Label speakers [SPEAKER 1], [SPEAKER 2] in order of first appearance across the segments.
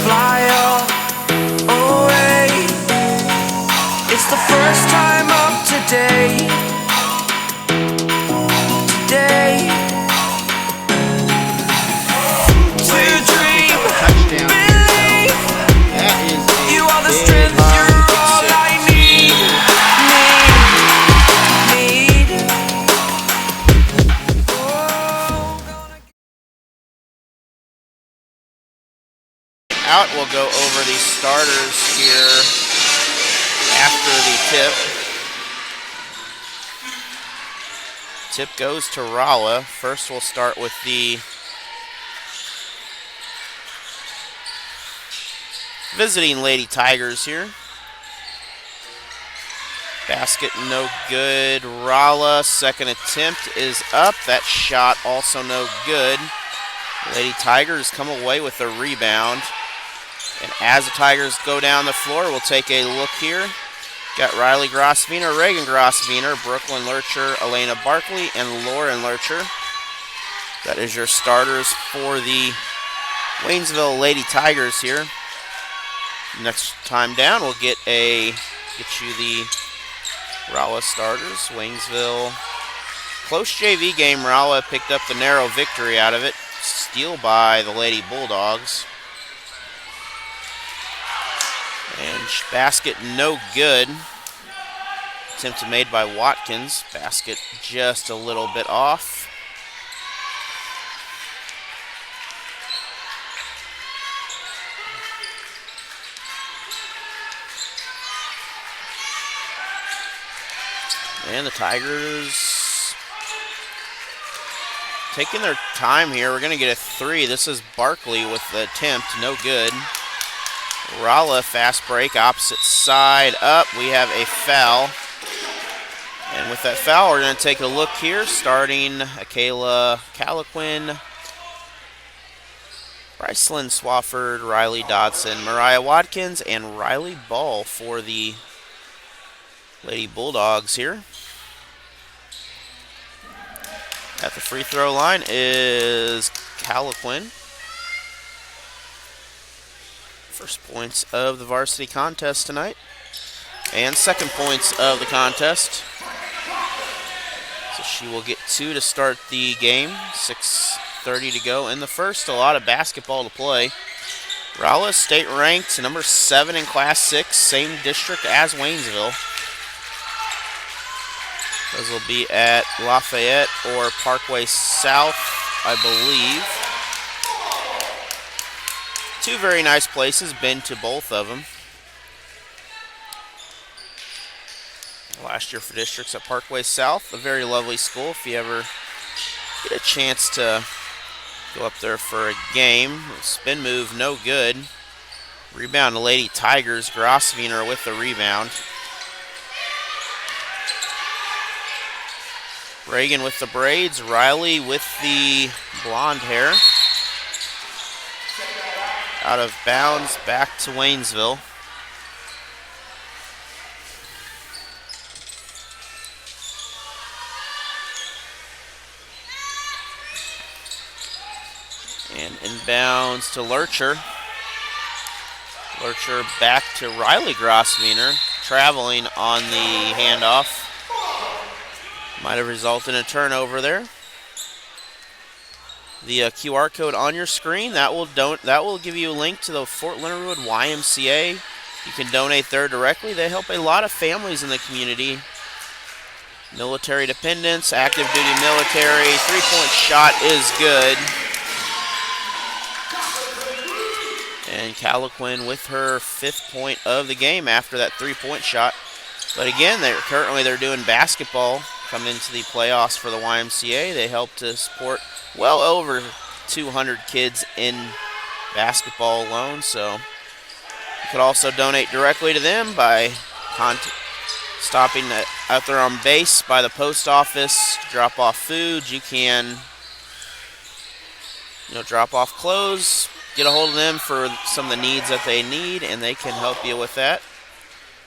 [SPEAKER 1] fly away. It's the first time of today. To dream, believe. You are the strength, you're all I need.
[SPEAKER 2] Out, we'll go over the starters here after the tip. Tip goes to Rolla. First we'll start with the visiting Lady Tigers here. Basket no good. Rolla, second attempt is up. That shot also no good. Lady Tigers come away with a rebound. And as the Tigers go down the floor, we'll take a look here. Got Riley Grossviner, Reagan Grossviner, Brooklyn Lurcher, Elena Barkley, and Lauren Lurcher. That is your starters for the Waynesville Lady Tigers here. Next time down, we'll get you the Rolla starters. Waynesville, close JV game. Rolla picked up the narrow victory out of it. Steal by the Lady Bulldogs. And basket no good. Attempt made by Watkins. Basket just a little bit off. And the Tigers taking their time here. We're going to get a three. This is Barkley with the attempt. No good. Rolla fast break, opposite side up. We have a foul. And with that foul, we're going to take a look here. Starting Akayla Caliquin, Brycelyn Swafford, Riley Dodson, Mariah Watkins, and Riley Ball for the Lady Bulldogs here. At the free throw line is Caliquin. First points of the varsity contest tonight. And second points of the contest. So she will get 2 to start the game. 6:30 to go in the first. A lot of basketball to play. Rolla state ranked number 7 in Class 6. Same district as Waynesville. Those will be at Lafayette or Parkway South, I believe. 2 very nice places. Been to both of them. Last year for districts at Parkway South. A very lovely school if you ever get a chance to go up there for a game. Spin move, no good. Rebound to Lady Tigers. Grossviner with the rebound. Reagan with the braids. Riley with the blonde hair. Out of bounds, back to Waynesville. And inbounds to Lurcher. Lurcher back to Riley Grossviner, traveling on the handoff. Might have resulted in a turnover there. The QR code on your screen, that will give you a link to the Fort Leonard Wood YMCA. You can donate there directly. They help a lot of families in the community. Military dependents, active duty military. 3-point shot is good. And Caliquin with her 5th point of the game after that 3-point shot. But again, they're doing basketball coming into the playoffs for the YMCA. They help to support well over 200 kids in basketball alone. So you could also donate directly to them by stopping out there on base by the post office, drop off food. You can drop off clothes, get a hold of them for some of the needs that they need, and they can help you with that.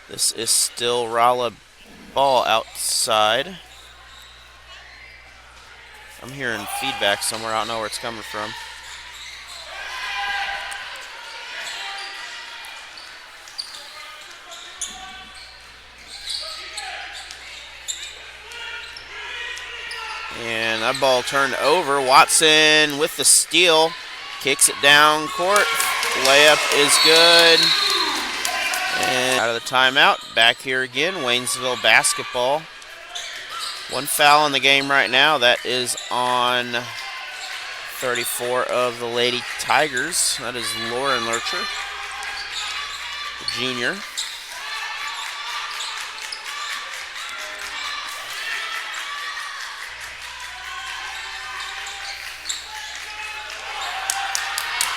[SPEAKER 2] This is still Rolla ball outside. I'm hearing feedback somewhere. I don't know where it's coming from. And that ball turned over. Watson with the steal. Kicks it down court. Layup is good. And out of the timeout. Back here again. Waynesville basketball. One foul in the game right now. That is on 34 of the Lady Tigers. That is Lauren Lurcher, the junior.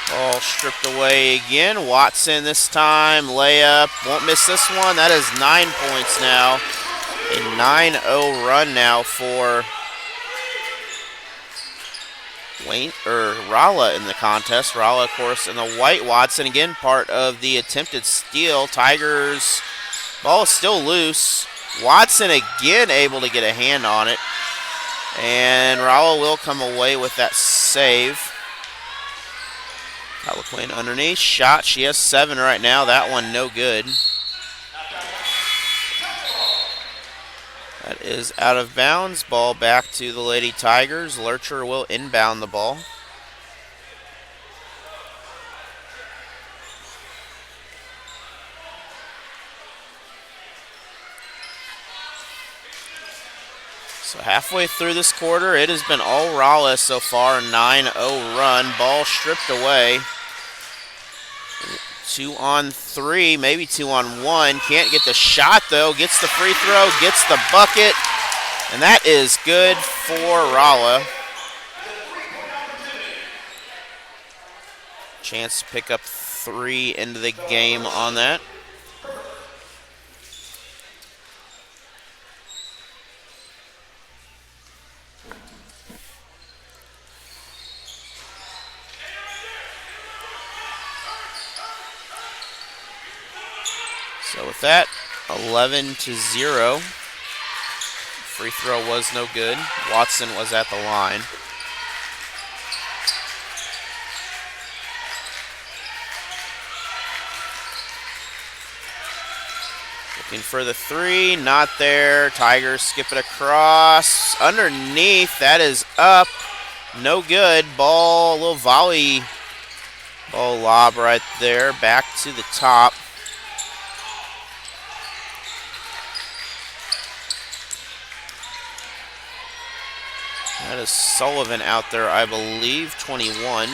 [SPEAKER 2] Ball stripped away again. Watson this time. Layup. Won't miss this one. That is 9 points now. A 9-0 run now for Rolla in the contest. Rolla, of course, in the white. Watson again, part of the attempted steal. Tigers ball is still loose. Watson again able to get a hand on it. And Rolla will come away with that save. Caliquin underneath. Shot. She has 7 right now. That one no good. That is out of bounds. Ball back to the Lady Tigers. Lurcher will inbound the ball. So halfway through this quarter, it has been all Rolla so far. 9-0 run. Ball stripped away. 2-on-3, maybe 2-on-1. Can't get the shot, though. Gets the free throw, gets the bucket. And that is good for Rolla. Chance to pick up 3 into the game on that. So with that, 11-0. Free throw was no good. Watson was at the line. Looking for the 3, not there. Tigers skip it across. Underneath, that is up. No good. Ball, a little volley. Ball lob right there. Back to the top. That is Sullivan out there, I believe, 21. We're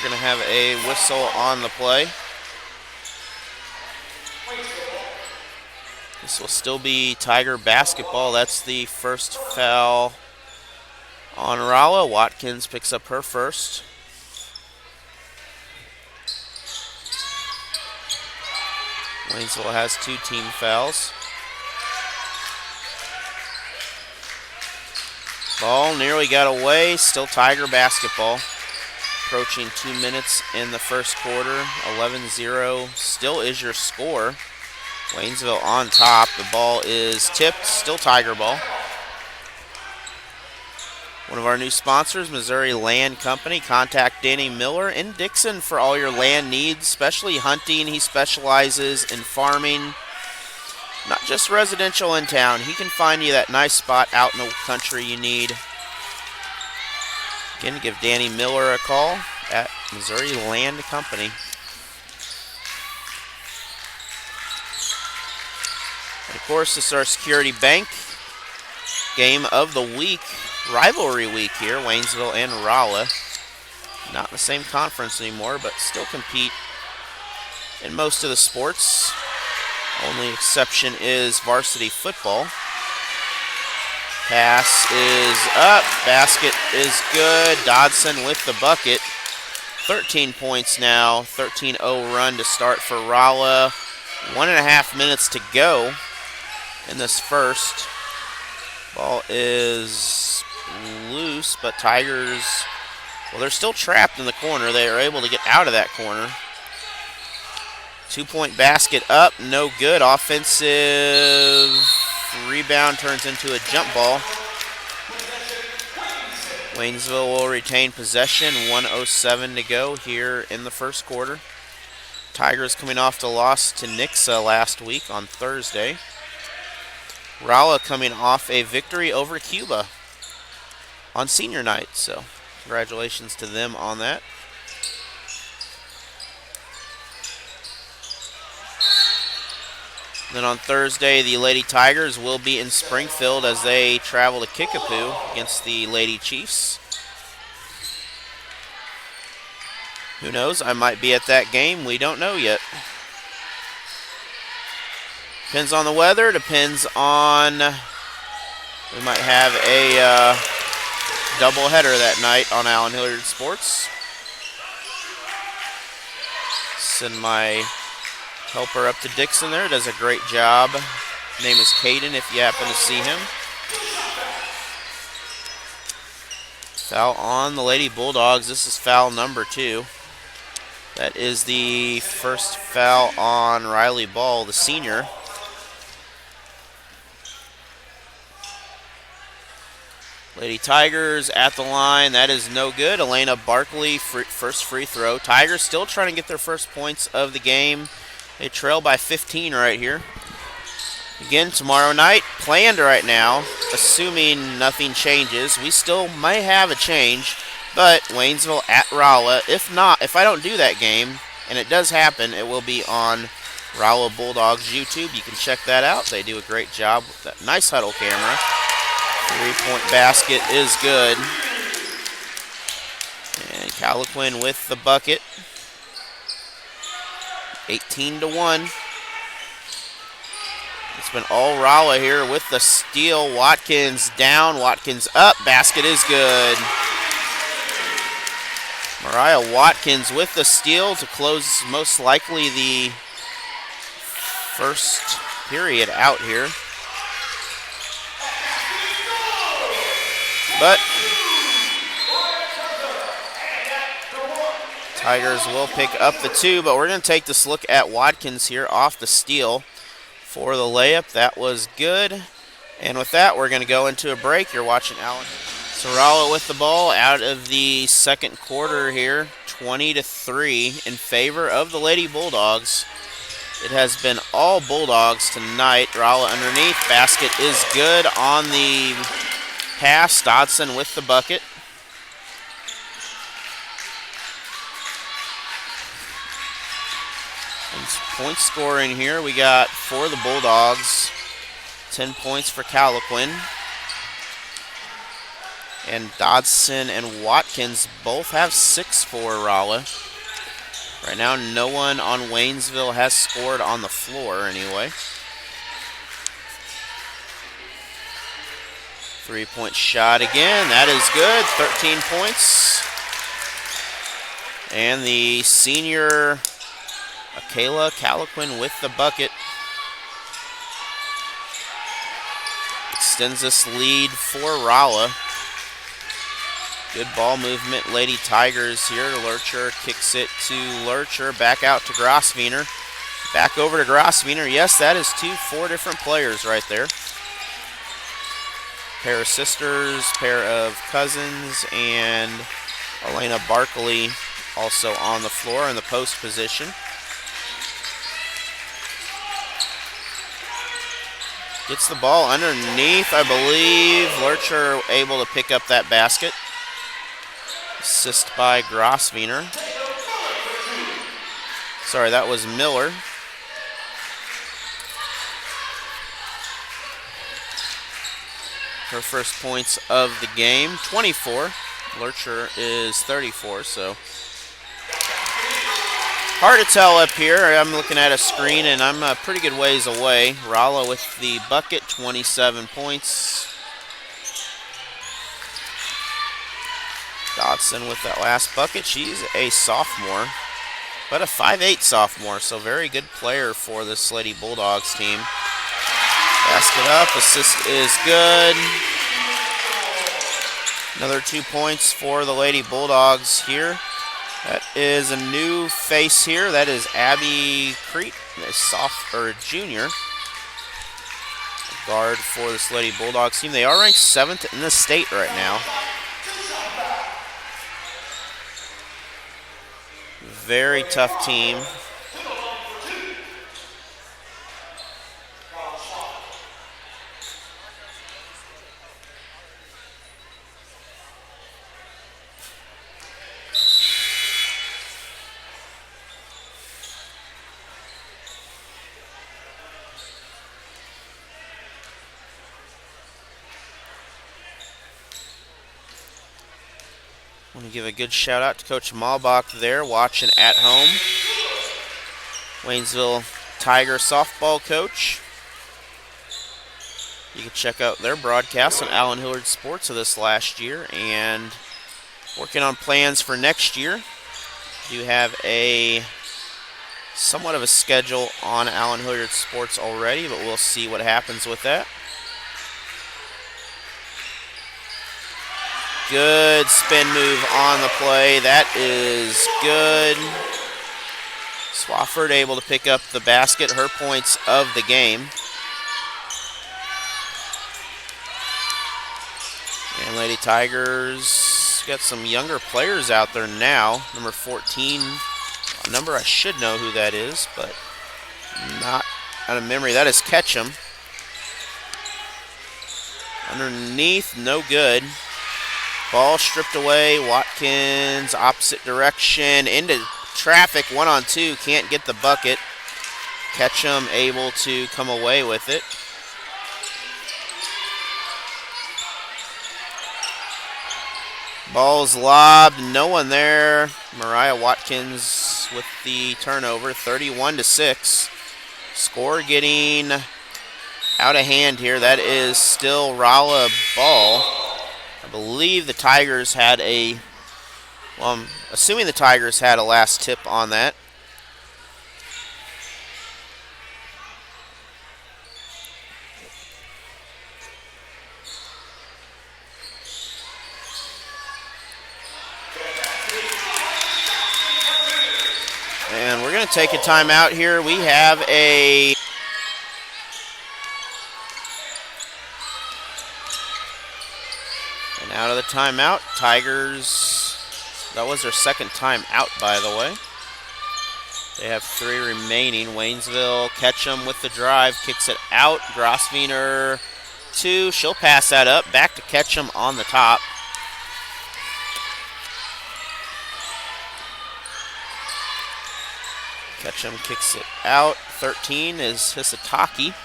[SPEAKER 2] going to have a whistle on the play. This will still be Tiger basketball. That's the first foul on Rolla. Watkins picks up her first. Waynesville has 2 team fouls. Ball nearly got away. Still Tiger basketball. Approaching 2 minutes in the first quarter. 11-0 still is your score. Waynesville on top. The ball is tipped. Still Tiger ball. One of our new sponsors, Missouri Land Company. Contact Danny Miller in Dixon for all your land needs, especially hunting. He specializes in farming. Not just residential in town. He can find you that nice spot out in the country you need. Again, give Danny Miller a call at Missouri Land Company. And of course, this is our Security Bank game of the week. Rivalry week here, Waynesville and Rolla. Not in the same conference anymore, but still compete in most of the sports. Only exception is varsity football. Pass is up. Basket is good. Dodson with the bucket. 13 points now. 13-0 run to start for Rolla. 1.5 minutes to go in this first. Ball is loose, but Tigers, well, they're still trapped in the corner. They are able to get out of that corner. 2-point basket up, no good. Offensive rebound turns into a jump ball. Waynesville will retain possession. 1:07 to go here in the first quarter. Tigers coming off the loss to Nixa last week on Thursday. Rolla coming off a victory over Cuba on senior night, so congratulations to them on that. Then on Thursday, the Lady Tigers will be in Springfield as they travel to Kickapoo against the Lady Chiefs. Who knows? I might be at that game. We don't know yet. Depends on the weather. Depends on... We might have a doubleheader that night on Allen Hilliard Sports. Send my helper up to Dixon there. Does a great job. Name is Caden if you happen to see him. Foul on the Lady Bulldogs. This is foul number 2. That is the first foul on Riley Ball, the senior. Lady Tigers at the line. That is no good. Elena Barkley, first free throw. Tigers still trying to get their first points of the game. They trail by 15 right here. Again, tomorrow night, planned right now, assuming nothing changes. We still may have a change, but Waynesville at Rolla. If not, if I don't do that game, and it does happen, it will be on Rolla Bulldogs YouTube. You can check that out. They do a great job with that nice huddle camera. 3-point basket is good. And Caliquin with the bucket. 18-1. It's been all Rolla here with the steal. Watkins down, Watkins up. Basket is good. Mariah Watkins with the steal to close most likely the first period out here. But Tigers will pick up the 2, but we're going to take this look at Watkins here off the steal for the layup. That was good. And with that, we're going to go into a break. You're watching Allen. So Rolla with the ball out of the second quarter here, 20-3 in favor of the Lady Bulldogs. It has been all Bulldogs tonight. Rolla underneath. Basket is good on the pass. Dodson with the bucket. And point scoring here, we got for the Bulldogs, 10 points for Caliquin. And Dodson and Watkins both have 6 for Rolla. Right now, no one on Waynesville has scored on the floor anyway. 3-point shot again. That is good. 13 points. And the senior Akela Caliquin with the bucket. Extends this lead for Rolla. Good ball movement. Lady Tigers here. Lurcher kicks it to Lurcher. Back out to Grosviener. Back over to Grosviener. Yes, that is 4 different players right there. Pair of sisters, pair of cousins, and Elena Barkley also on the floor in the post position. Gets the ball underneath, I believe. Lurcher able to pick up that basket. Assist by Grosviener. Sorry, that was Miller. Her first points of the game, 24. Lurcher is 34, so hard to tell up here. I'm looking at a screen, and I'm a pretty good ways away. Rolla with the bucket, 27 points. Dodson with that last bucket. She's a sophomore, but a 5'8" sophomore, so very good player for this Lady Bulldogs team. Basket up, assist is good. Another 2 points for the Lady Bulldogs here. That is a new face here. That is Abby Crete, a junior. Guard for this Lady Bulldogs team. They are ranked 7th in the state right now. Very tough team. Want to give a good shout out to Coach Malbach there, watching at home. Waynesville Tiger softball coach. You can check out their broadcast on Allen Hilliard Sports of this last year, and working on plans for next year. You have a somewhat of a schedule on Allen Hilliard Sports already, but we'll see what happens with that. Good spin move on the play. That is good. Swafford able to pick up the basket, her points of the game. And Lady Tigers got some younger players out there now. Number 14, a number I should know who that is, but not out of memory. That is Ketchum. Underneath, no good. Ball stripped away. Watkins, opposite direction, into traffic, 1-on-2, can't get the bucket. Ketchum able to come away with it. Ball's lobbed, no one there. Mariah Watkins with the turnover, 31-6. Score getting out of hand here. That is still Rolla ball. I believe the Tigers had a, well, I'm assuming the Tigers had a last tip on that. And we're going to take a timeout here. We have a and out of the timeout, Tigers, that was their second time out, by the way. They have 3 remaining. Waynesville, Ketchum with the drive, kicks it out. Grosvenor, 2, she'll pass that up. Back to Ketchum on the top. Ketchum kicks it out. 13 is Hisataki.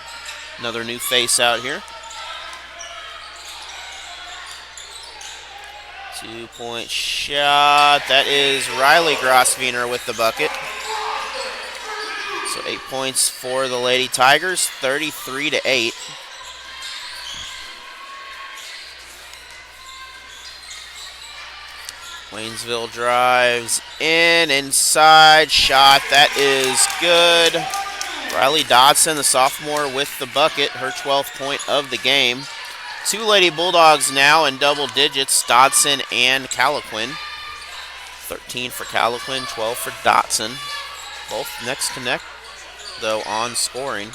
[SPEAKER 2] Another new face out here. 2-point shot. That is Riley Grosvenor with the bucket. So 8 points for the Lady Tigers, 33-8. Waynesville drives in, inside, shot, that is good. Riley Dodson, the sophomore, with the bucket, her 12th point of the game. 2 Lady Bulldogs now in double digits, Dodson and Calaquin. 13 for Calaquin, 12 for Dodson. Both next to neck, though, on scoring.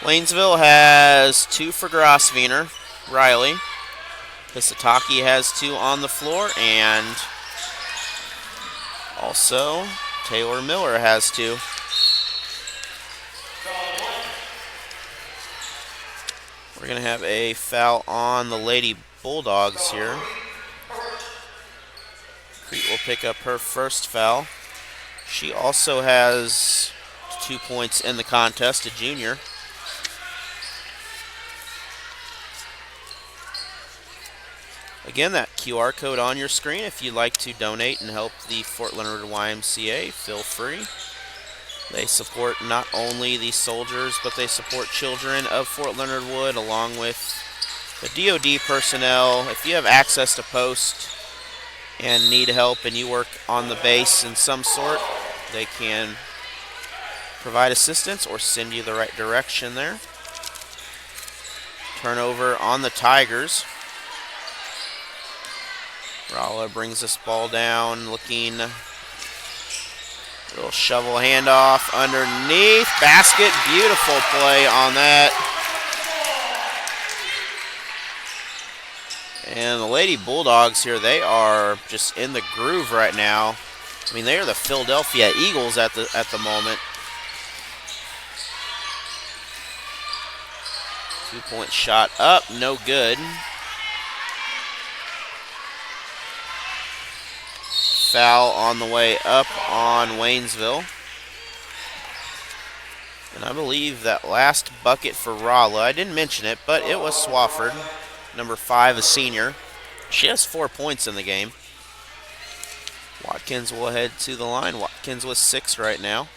[SPEAKER 2] Waynesville has 2 for Grosvenor, Riley. Hisataki has 2 on the floor, and also Taylor Miller has 2. We're going to have a foul on the Lady Bulldogs here. Crete will pick up her first foul. She also has 2 points in the contest, a junior. Again, that QR code on your screen. If you'd like to donate and help the Fort Leonard YMCA, feel free. They support not only the soldiers, but they support children of Fort Leonard Wood, along with the DoD personnel. If you have access to post and need help and you work on the base in some sort, they can provide assistance or send you the right direction there. Turnover on the Tigers. Rolla brings this ball down, looking, little shovel handoff underneath, basket, beautiful play on that. And the Lady Bulldogs here, they are just in the groove right now. I mean, they are the Philadelphia Eagles at the moment. 2-point shot up, no good. Foul on the way up on Waynesville. And I believe that last bucket for Rolla, I didn't mention it, but it was Swafford, number 5, a senior. She has 4 points in the game. Watkins will head to the line. Watkins with 6 right now.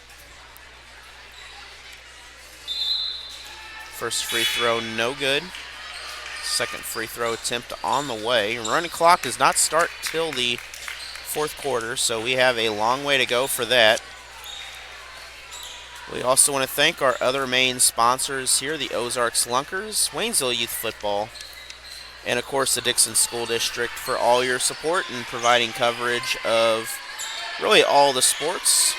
[SPEAKER 2] First free throw, no good. Second free throw attempt on the way. Running clock does not start till the fourth quarter, so we have a long way to go for that. We also want to thank our other main sponsors here, the Ozarks Lunkers, Waynesville Youth Football, and of course the Dixon School District for all your support and providing coverage of really all the sports.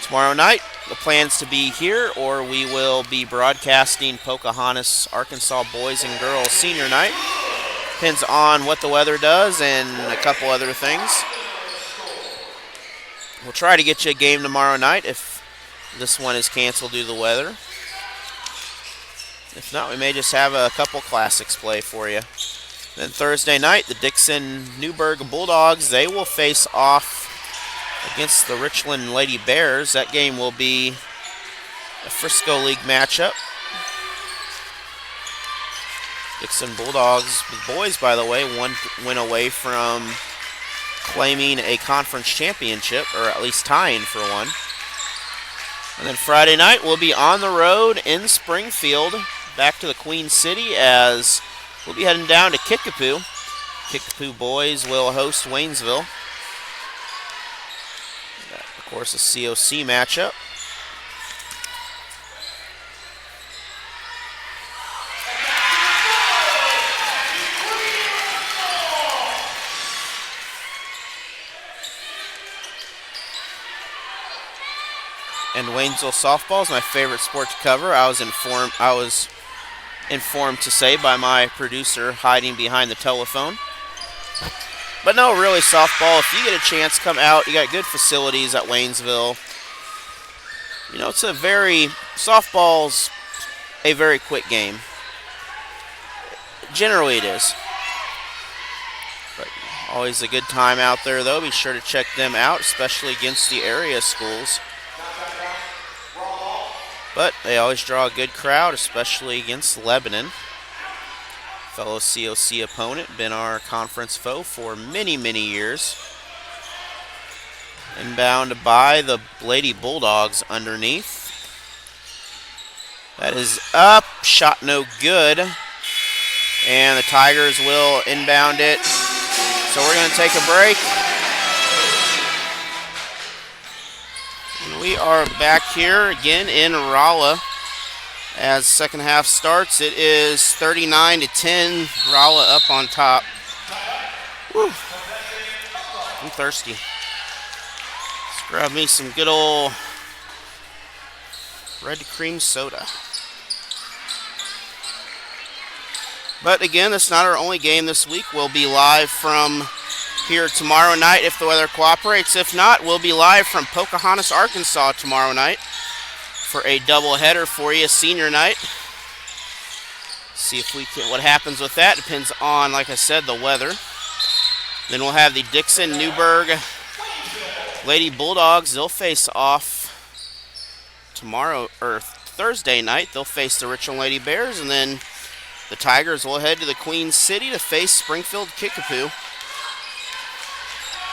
[SPEAKER 2] Tomorrow night, the plan's to be here, or we will be broadcasting Pocahontas, Arkansas Boys and Girls Senior Night. Depends on what the weather does and a couple other things. We'll try to get you a game tomorrow night if this one is canceled due to the weather. If not, we may just have a couple classics play for you. Then Thursday night, the Dixon-Newburgh Bulldogs, they will face off against the Richland Lady Bears. That game will be a Frisco League matchup. Dixon Bulldogs, the boys, by the way, one win away from claiming a conference championship, or at least tying for one. And then Friday night, we'll be on the road in Springfield, back to the Queen City, as we'll be heading down to Kickapoo. Kickapoo boys will host Waynesville. That, of course, a COC matchup. And Waynesville softball is my favorite sport to cover. I was informed to say by my producer hiding behind the telephone. But no, really, softball, if you get a chance, come out. You got good facilities at Waynesville. You know, softball's a very quick game. Generally it is. But always a good time out there, though. Be sure to check them out, especially against the area schools. But they always draw a good crowd, especially against Lebanon. Fellow COC opponent, been our conference foe for many, many years. Inbound by the Lady Bulldogs underneath. That is up, shot no good. And the Tigers will inbound it. So we're going to take a break. We are back here again in Rolla as second half starts. It is 39-10, Rolla up on top. Woo. I'm thirsty. Let's grab me some good old red cream soda. But again, that's not our only game this week. We'll be live from here tomorrow night if the weather cooperates. If not, we'll be live from Pocahontas, Arkansas tomorrow night for a doubleheader for you, senior night. See if we can, what happens with that depends on, like I said, the weather. Then we'll have the Dixon-Newburgh Lady Bulldogs. They'll face off tomorrow, or Thursday night. They'll face the Richland Lady Bears, and then the Tigers will head to the Queen City to face Springfield Kickapoo.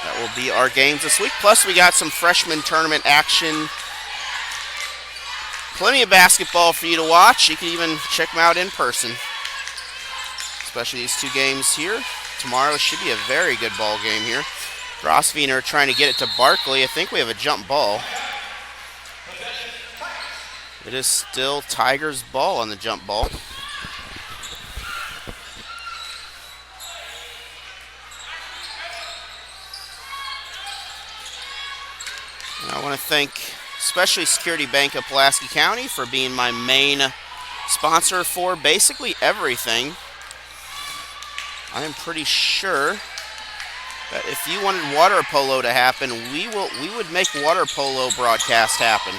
[SPEAKER 2] That will be our games this week. Plus, we got some freshman tournament action. Plenty of basketball for you to watch. You can even check them out in person. Especially these two games here. Tomorrow should be a very good ball game here. Grosvenor are trying to get it to Barkley. I think we have a jump ball. It is still Tigers' ball on the jump ball. I want to thank especially Security Bank of Pulaski County for being my main sponsor for basically everything. I am pretty sure that if you wanted water polo to happen, we would make water polo broadcast happen.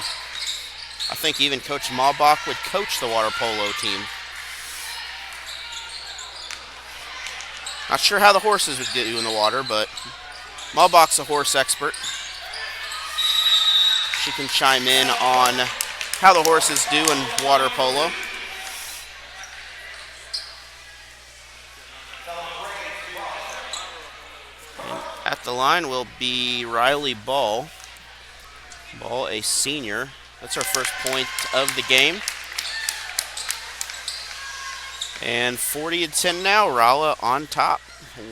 [SPEAKER 2] I think even Coach Malbach would coach the water polo team. Not sure how the horses would do in the water, but Malbach's a horse expert. She can chime in on how the horses do in water polo. And at At the line will be Riley Ball. Ball, a senior. That's our first point of the game. And 40-10 now, Rolla on top.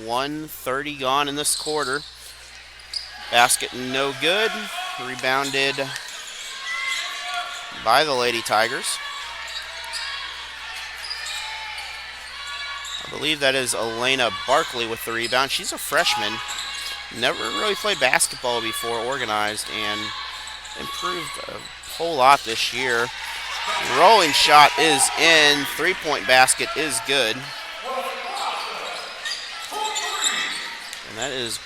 [SPEAKER 2] 1:30 gone in this quarter. Basket no good. Rebounded by the Lady Tigers. I believe that is Elena Barkley with the rebound. She's a freshman. Never really played basketball before, organized, and improved a whole lot this year. Rolling shot is in. Three-point basket is good. And that is,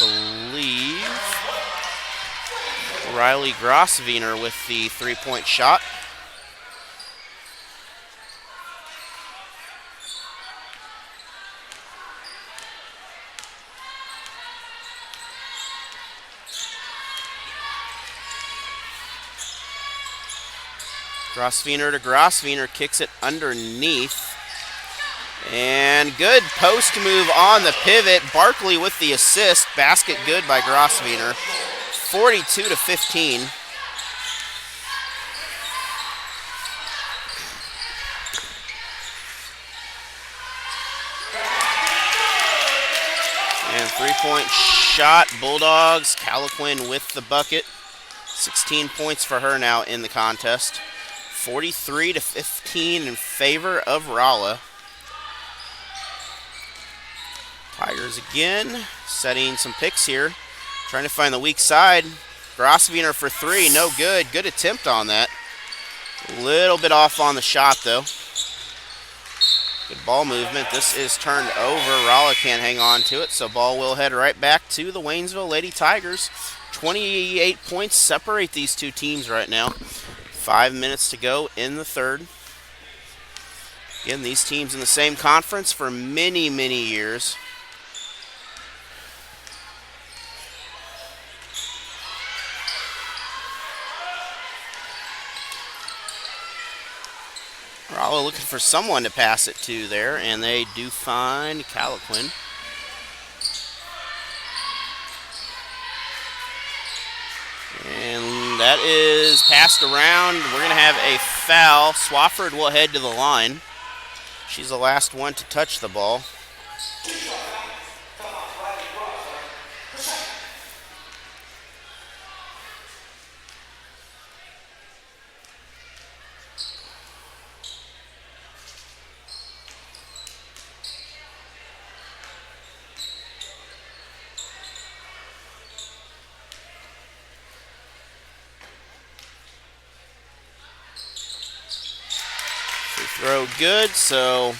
[SPEAKER 2] I believe, Riley Grosswiener with the three-point shot. Grosswiener to Grosswiener, kicks it underneath. And good post move on the pivot. Barkley with the assist. Basket good by Grosswiener. 42-15. And three-point shot. Bulldogs. Calaquin with the bucket. 16 points for her now in the contest. 43-15 in favor of Rolla. Tigers again, setting some picks here. Trying to find the weak side. Grosswiener for three, no good. Good attempt on that. A little bit off on the shot, though. Good ball movement. This is turned over. Rolla can't hang on to it, so ball will head right back to the Waynesville Lady Tigers. 28 points separate these two teams right now. 5 minutes to go in the third. Again, these teams in the same conference for many, many years. Rolla looking for someone to pass it to there, and they do find Calaquin. And that is passed around. We're going to have a foul. Swafford will head to the line. She's the last one to touch the ball. Throw good, so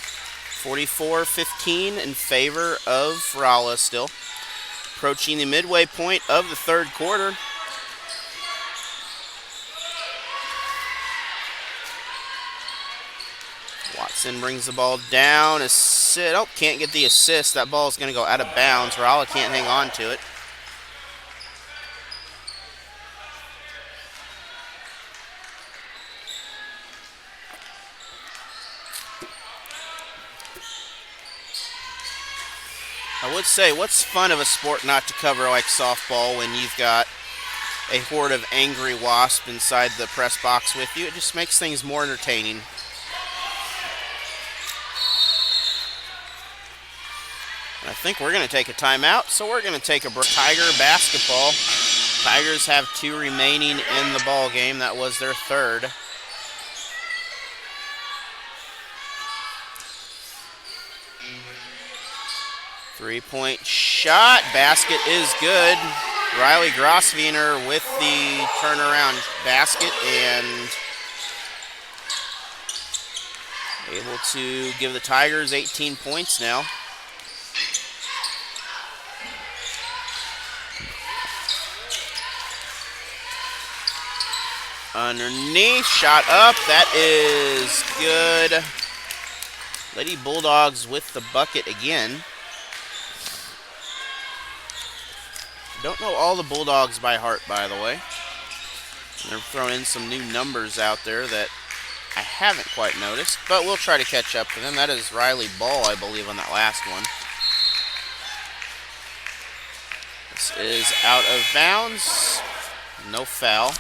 [SPEAKER 2] 44-15 in favor of Rolla still. Approaching the midway point of the third quarter. Watson brings the ball down. Oh, can't get the assist. That ball is going to go out of bounds. Rolla can't hang on to it. I would say, what's fun of a sport not to cover like softball when you've got a horde of angry wasps inside the press box with you? It just makes things more entertaining. I think we're going to take a timeout, so we're going to take a break. Tiger basketball. Tigers have 2 remaining in the ball game. That was their third. Three-point shot. Basket is good. Riley Grosswiener with the turnaround basket and able to give the Tigers 18 points now. Underneath, shot up. That is good. Lady Bulldogs with the bucket again. Don't know all the Bulldogs by heart, by the way. They're throwing in some new numbers out there that I haven't quite noticed, but we'll try to catch up to them. That is Riley Ball, I believe, on that last one. This is out of bounds. No foul.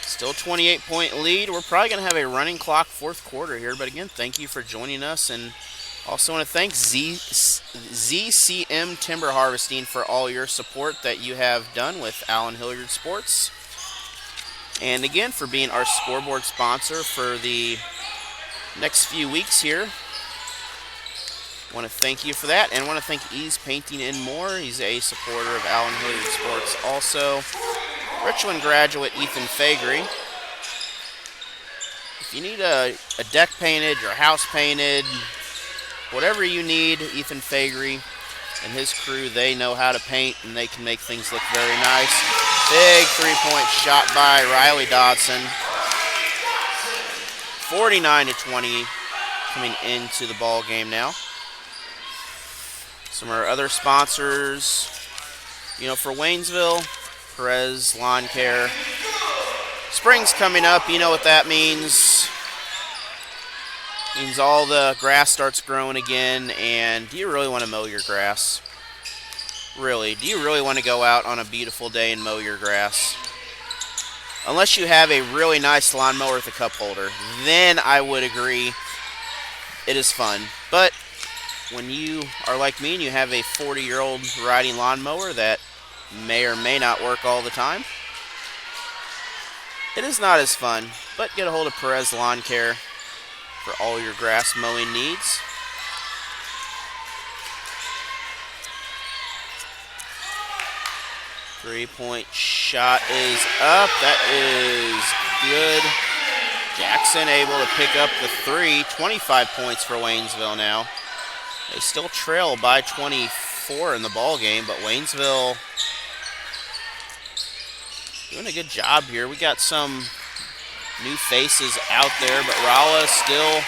[SPEAKER 2] Still 28-point lead. We're probably going to have a running clock fourth quarter here. But again, thank you for joining us. And also want to thank ZCM Timber Harvesting for all your support that you have done with Allen Hilliard Sports. And again, for being our scoreboard sponsor for the next few weeks here. Want to thank you for that, and want to thank Ease Painting and More. He's a supporter of Allen Hilliard Sports. Also, Richland graduate Ethan Fagery. If you need a deck painted, your house painted, whatever you need, Ethan Fagery and his crew, they know how to paint, and they can make things look very nice. Big three-point shot by Riley Dodson. 49-20 coming into the ball game now. Some of our other sponsors, for Waynesville, Perez Lawn Care. Spring's coming up, you know what that means. Means all the grass starts growing again, and do you really want to mow your grass? Really, do you really want to go out on a beautiful day and mow your grass? Unless you have a really nice lawnmower with a cup holder, then I would agree it is fun. But when you are like me and you have a 40-year-old riding lawnmower that may or may not work all the time, it is not as fun. But get a hold of Perez Lawn Care for all your grass mowing needs. Three-point shot is up. That is good. Jackson able to pick up the three. 25 points for Waynesville now. They still trail by 24 in the ball game, but Waynesville doing a good job here. We got some new faces out there, but Rolla still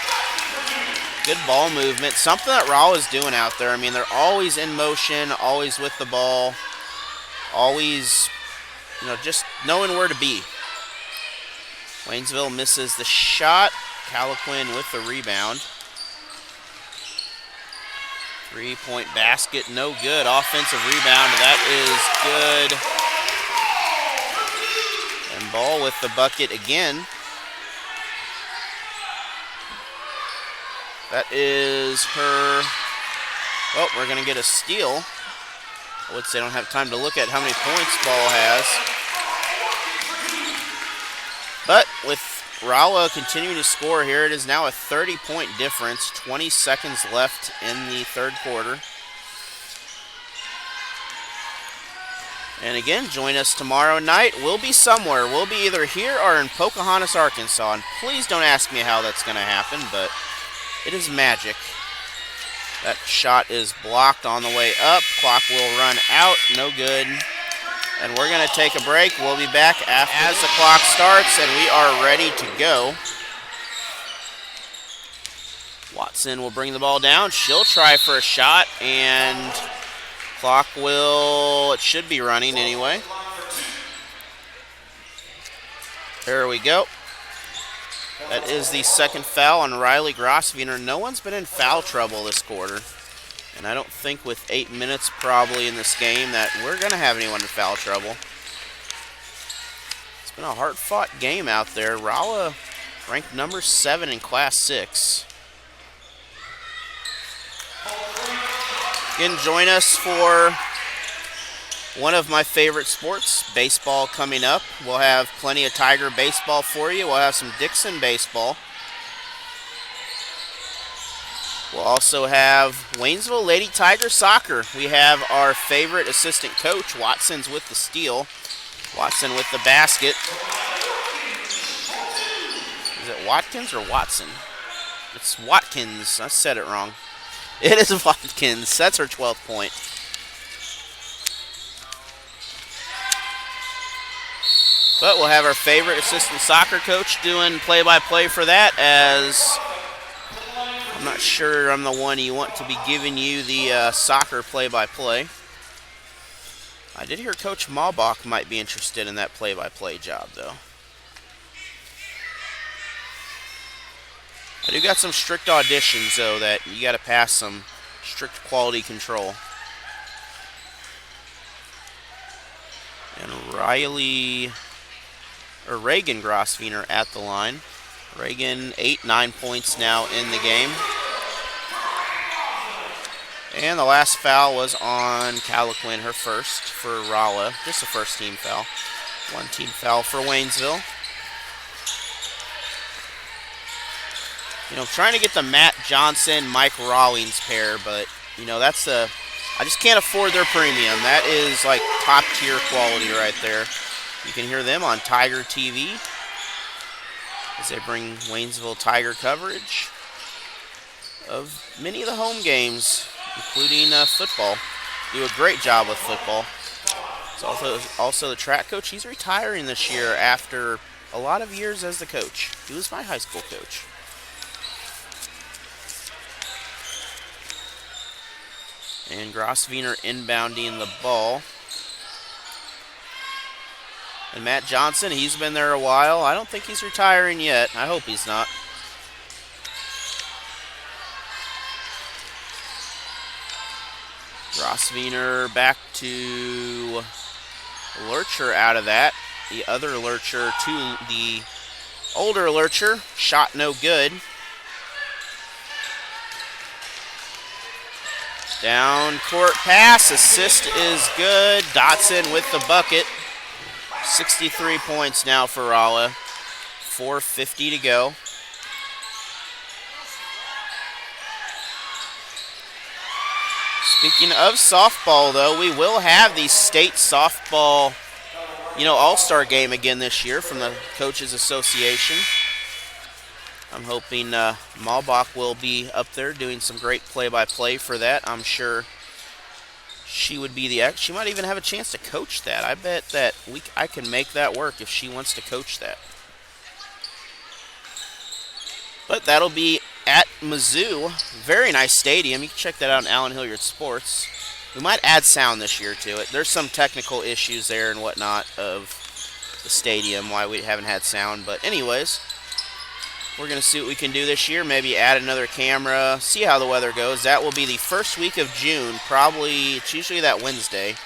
[SPEAKER 2] good ball movement. Something that Rolla's doing out there. I mean, they're always in motion, always with the ball, always, just knowing where to be. Waynesville misses the shot. Calaquin with the rebound. Three-point basket, no good. Offensive rebound, that is good. And Ball with the bucket again. That is her. Oh, we're going to get a steal. I would say I don't have time to look at how many points Ball has. But with Rolla continuing to score here, it is now a 30-point difference. 20 seconds left in the third quarter. And again, join us tomorrow night. We'll be somewhere. We'll be either here or in Pocahontas, Arkansas. And please don't ask me how that's going to happen, but it is magic. That shot is blocked on the way up. Clock will run out. No good. And we're going to take a break. We'll be back as the clock starts, and we are ready to go. Watson will bring the ball down. She'll try for a shot, and clock it should be running anyway. There we go. That is the second foul on Riley Grosviener. No one's been in foul trouble this quarter. And I don't think with 8 minutes probably in this game that we're going to have anyone in foul trouble. It's been a hard-fought game out there. Rolla ranked number 7 in Class 6. Again, join us for one of my favorite sports, baseball, coming up. We'll have plenty of Tiger baseball for you. We'll have some Dixon baseball. We'll also have Waynesville Lady Tiger soccer. We have our favorite assistant coach, Watson's with the steal. Watson with the basket. Is it Watkins or Watson? It's Watkins. I said it wrong. It is Watkins. That's her 12th point. But we'll have our favorite assistant soccer coach doing play-by-play for that, as I'm not sure I'm the one you want to be giving you the soccer play-by-play. I did hear Coach Maubach might be interested in that play-by-play job, though. I do got some strict auditions, though, that you got to pass some strict quality control. And Reagan Grosvenor at the line. Reagan 8-9 points now in the game. And the last foul was on Calaquin, her first for Rolla. Just a first team foul. One team foul for Waynesville. You know, trying to get the Matt Johnson, Mike Rawlings pair, but, you know, that's I just can't afford their premium. That is like top tier quality right there. You can hear them on Tiger TV as they bring Waynesville Tiger coverage of many of the home games, including football. Do a great job with football. It's also the track coach. He's retiring this year after a lot of years as the coach. He was my high school coach. And Grosvenor inbounding the ball. And Matt Johnson, he's been there a while. I don't think he's retiring yet. I hope he's not. Grosvenor back to Lurcher out of that. The other Lurcher to the older Lurcher. Shot no good. Down court pass. Assist is good. Dotson with the bucket. 63 points now for Rolla. 4:50 to go. Speaking of softball, though, we will have the state softball, all-star game again this year from the Coaches Association. I'm hoping Malbach will be up there doing some great play-by-play for that. I'm sure she would be she might even have a chance to coach that. I bet that I can make that work if she wants to coach that. But that'll be at Mizzou. Very nice stadium. You can check that out on Allen Hilliard Sports. We might add sound this year to it. There's some technical issues there and whatnot of the stadium, why we haven't had sound. But anyways, we're going to see what we can do this year. Maybe add another camera, see how the weather goes. That will be the first week of June. Probably, it's usually that Wednesday.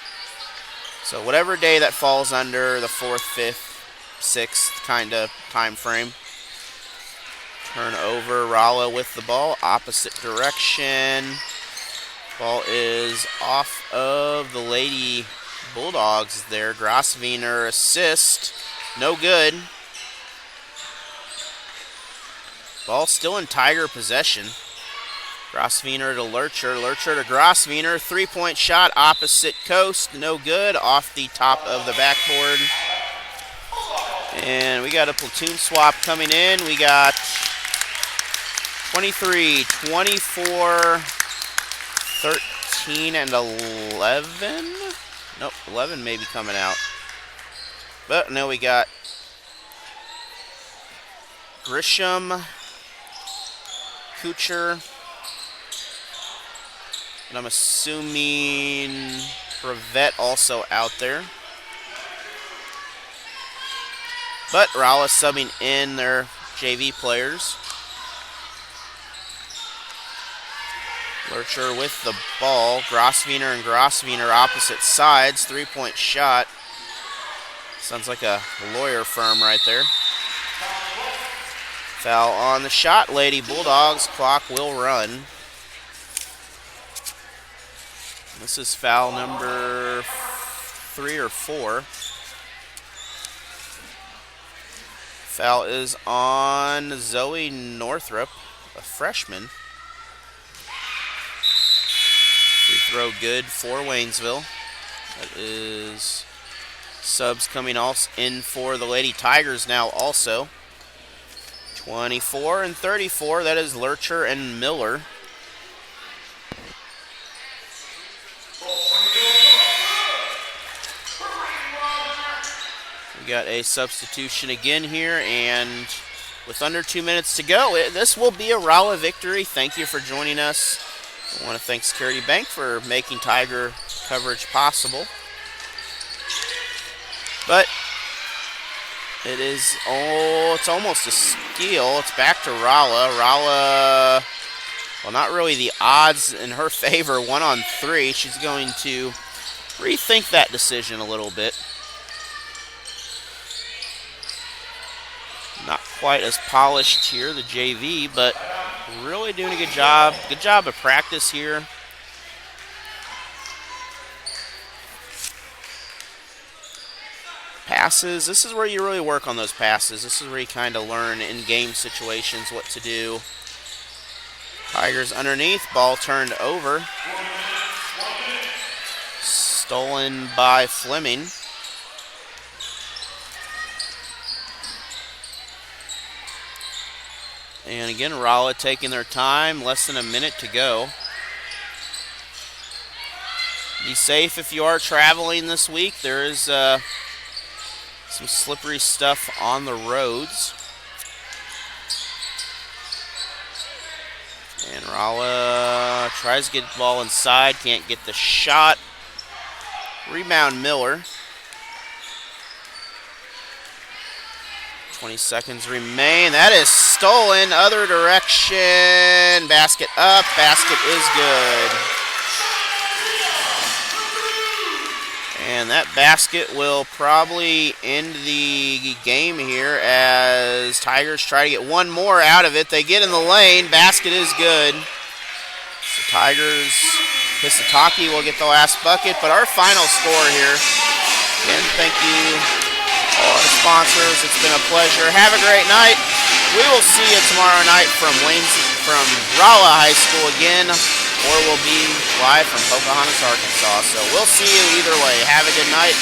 [SPEAKER 2] So whatever day that falls under the 4th, 5th, 6th kind of time frame. Turn over, Rolla with the ball, opposite direction. Ball is off of the Lady Bulldogs there. Grosvenor assist, no good. Ball still in Tiger possession. Grosvenor to Lurcher, Lurcher to Grosvenor. Three-point shot, opposite coast, no good. Off the top of the backboard. And we got a platoon swap coming in. We got 23, 24, 13, and 11. Nope, 11 may be coming out. But no, we got Grisham, Kucher, and I'm assuming Brevet also out there. But Rolla subbing in their JV players. Lurcher with the ball. Grosvenor and Grosvenor opposite sides. Three-point shot. Sounds like a lawyer firm right there. Foul on the shot. Lady Bulldogs. Clock will run. This is foul number 3 or 4. Foul is on Zoe Northrup, a freshman. Free throw good for Waynesville. That is subs coming in for the Lady Tigers now also. 24 and 34, that is Lurcher and Miller. We got a substitution again here, and with under 2 minutes to go, this will be a Rolla victory. Thank you for joining us. I want to thank Security Bank for making Tiger coverage possible. But it's almost a steal. It's back to Rolla. Rolla well, not really the odds in her favor, 1-on-3. She's going to rethink that decision a little bit. Not quite as polished here, the JV, but really doing a good job. Good job of practice here. Passes, this is where you really work on those passes. This is where you kind of learn in game situations what to do. Tigers underneath, ball turned over. Stolen by Fleming. And again, Rolla taking their time, less than a minute to go. Be safe if you are traveling this week. There is some slippery stuff on the roads. And Rolla tries to get the ball inside, can't get the shot. Rebound Miller. 20 seconds remain. That is stolen. Other direction. Basket up. Basket is good. And that basket will probably end the game here as Tigers try to get one more out of it. They get in the lane. Basket is good. So Tigers, Pisataki will get the last bucket. But our final score here, again, thank you all our sponsors. It's been a pleasure. Have a great night. We will see you tomorrow night from Rolla High School again, or we'll be live from Pocahontas, Arkansas. So we'll see you either way. Have a good night.